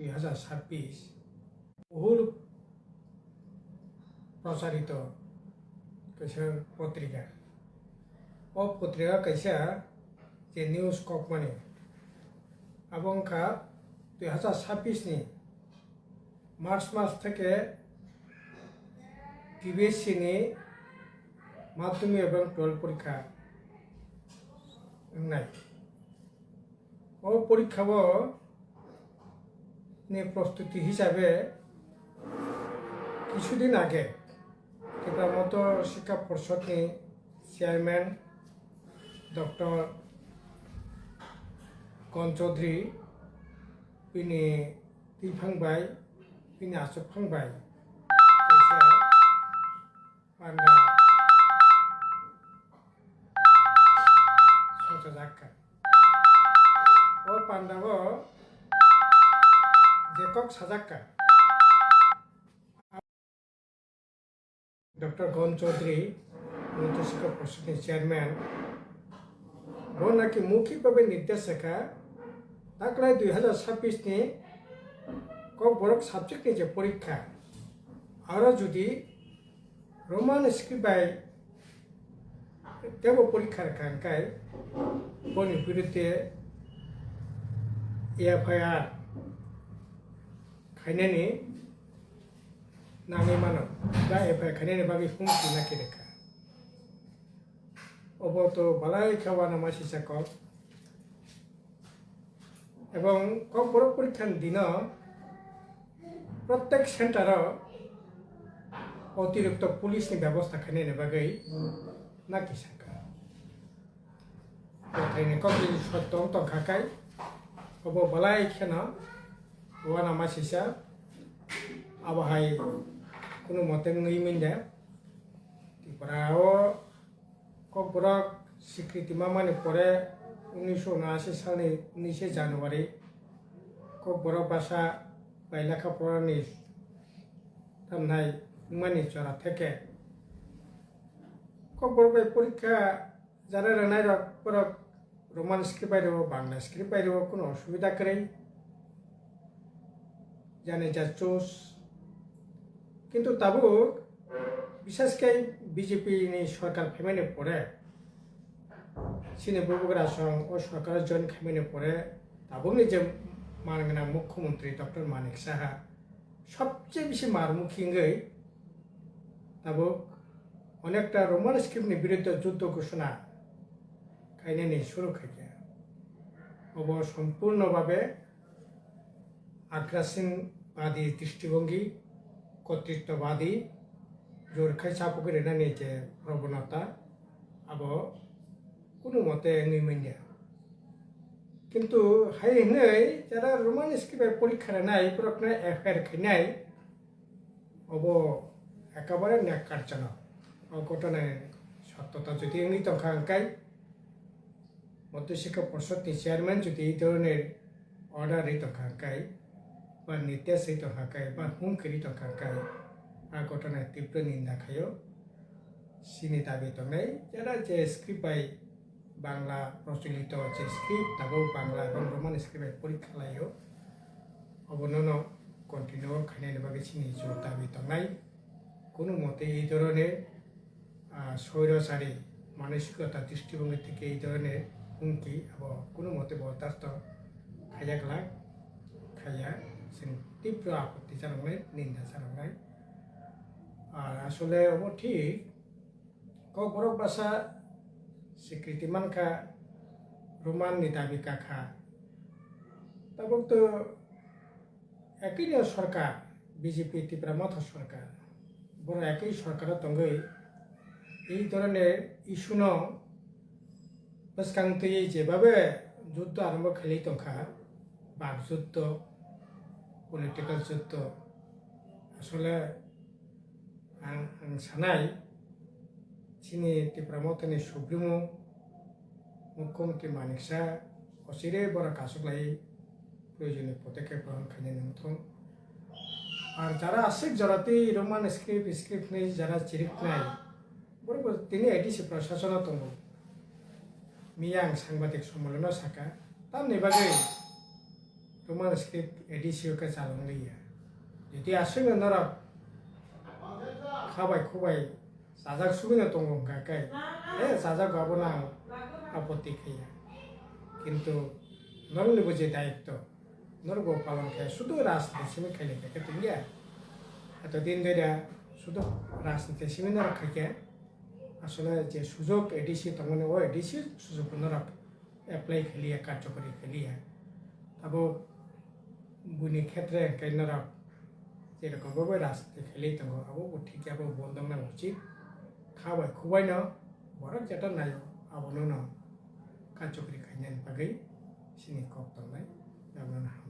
2026 বহুল প্রচারিত কাইসা পত্রিকা ও পত্রিকা কাইসা যে নিউজ ককমানি আবংকা 2026 ni মার্চ মাস থেকে টিবিএসসি ni মাধ্যমিক এবং 12 পরীক্ষা নাই ও পরীক্ষা নিয়ে প্রস্তুতি হিসাবে কিছুদিন আগে মতো শিক্ষা পর্ষদ ni চেয়ারম্যান ডক্টর গণ চৌধুরী পিনি তিফাংবাই পিনি আসফাংবাই কাইসা পান্ডা সংসাজাক্কা ও পান্ডাবো जेकक साजाक्का डॉक्टर गण चौधरी मध्य शिक्षा परिषद चेयरमैन वो नाकि मौखिक निर्देशका दाखला 2026 ni कक बरक सब्जेक्ट नि जे परीक्षा आरो जुदि रोमान स्क्रिप्ट तेबो परीक्षा खानकाय बनि बिरुद्धे एफआईआर खायनायनि नाङै मानब दा एफआईआर खायनायनि बागै फुंखि नागिरखा अबत बालाय खावाना मासिसा कक এবং कक बरक परीक्षार दिन प्रत्येक सेंटर अतिरिक्त पुलिस नि व्यवस्था खायनायनि बागै नागिरसाका ओंखायनो कक सत्य तंखाखाय अब बालाय खेना wana masisa abahai kuno moteng ngi minda ti parao kok borak sikriti mamani pore 1979 সালে 19 জানুয়ারি kok borak basa bai lekha porani tamnai mani chora theke kok borak bai porikha jara ranai rok borak roman script বাইরো Bangla script বাইরো কোনো অসুবিধা করে जाने जा चोस किंतु तबो विशेषकै बीजेपी नि सरकार फेमायनो परे सिने बगुरा सं ओ सरकार जन खामायनो परे तबो नि जे मानगोनां मुख्यमंत्री डॉक्टर मानिक साहा सबचेয়ে বেশি মারমুখিঙ্গै तबो अनेकटा रोमान स्क्रिप्टनि बिरुद्धे युद्ध घोषणा खायनायनि शुरू खायया अब सम्पूर्णभावे आग्रासीनवादी दृष्टिभंगी कर्तृत्ववादी जरखाय चापगेरेनानि जे प्रवणता अब कोनो मते नैमन्या किंतु हाय हनै जरा रोमान स्क्रिप्ट परीक्षा नाय प्रकना एफआईआर खायनाय अब एकेबारे न्याक्कारजनक घटना सत्यता जुदि एंगि तंखांकाय मध्य शिक्षा परिषद चेयरमैन जुदि এই ধরনের অর্ডার এই তंखांकाय বা निर्देश এই তंखांकाय বা হুমকি তंखांकाय घटना तीव्र निंदा खायो सिनि दाबि दंनाय जरा जे स्क्रिप्ट बाय बांग्ला प्रचलित जे स्क्रिप्ट तबो बांग्ला এবং रोमान स्क्रिप्ट परीक्षा लायो अबननो कन्टिनिउ खायनायनि बागै सिनि जर दाबि दंनाय কোনো মতে এই ধরনের স্বৈরাচারী মানসিকতা দৃষ্টিভঙ্গি থেকে এই ধরনের হুমকি এবং কোনো মতে বরদাস্ত খাইয়াগলা খাইয়া जों तीव्र आपत्ति जानांनाय निंदा जानांनाय আর আসলে अब ठीक कक बरक भाषा स्वीकृति मानखा रोमान नि दाबि काखा तब तो একই सरकार बीजेपी त्रिपुरा मथ सरकार বড় একই সরকারের তঙ্গै এই ধরনের ইস্যু ন বসকাংতই যেভাবে যুদ্ধ আরম্ভ খালি তংখা বাকযুদ্ধ পলিটিক্যাল যুদ্ধ আসলে आं सानाय सिनि त्रिपुरा मथनि सुप्रिमो मुख्यमंत्री मानिक शाह असिरे बरा कासुकलाय प्रयोजनीय पदक्षेप ग्रहण खालामनो नोंथां আর যারা আশিক জরাতি রোমান স্ক্রিপ্ট নেই যারা চিরিকনাই বরাবর তিনি এডিসি প্রশাসন দङ মিয়াং সাংবাদিক সম্মেলন সাকা তার নিবাগে তোমার স্ক্রিপ্ট এডিসিওকে চালন লইয়া যদি আসলে নরা খাবাই খুবাই সাজাক সুবিধা দङ কাকাই সাজাক গাবো না আপত্তি খাইয়া কিন্তু নরনিব যে দায়িত্ব নরব পালন খায় শুধু রাজনীতি সিমি খাইলে খাইকে তুলিয়া এতদিন ধরে শুধু রাজনীতি সিমি নরা খাইকে আসলে যে সুযোগ এডিসি তখন ও এডিসি সুযোগ নরা এপ্লাই খেলিয়া কার্যকরী খেলিয়া তবে বুনি ক্ষেত্রে কেন্দ্র যেরকমভাবে রাজনীতি খেলি দङ আবো ঠিক আবো বন্ধনা উচিত খাবাই খুবাই না বড় যেটা নাই আবনো না কার্যকরী খাইনান বাগै সিনি কক দंनाय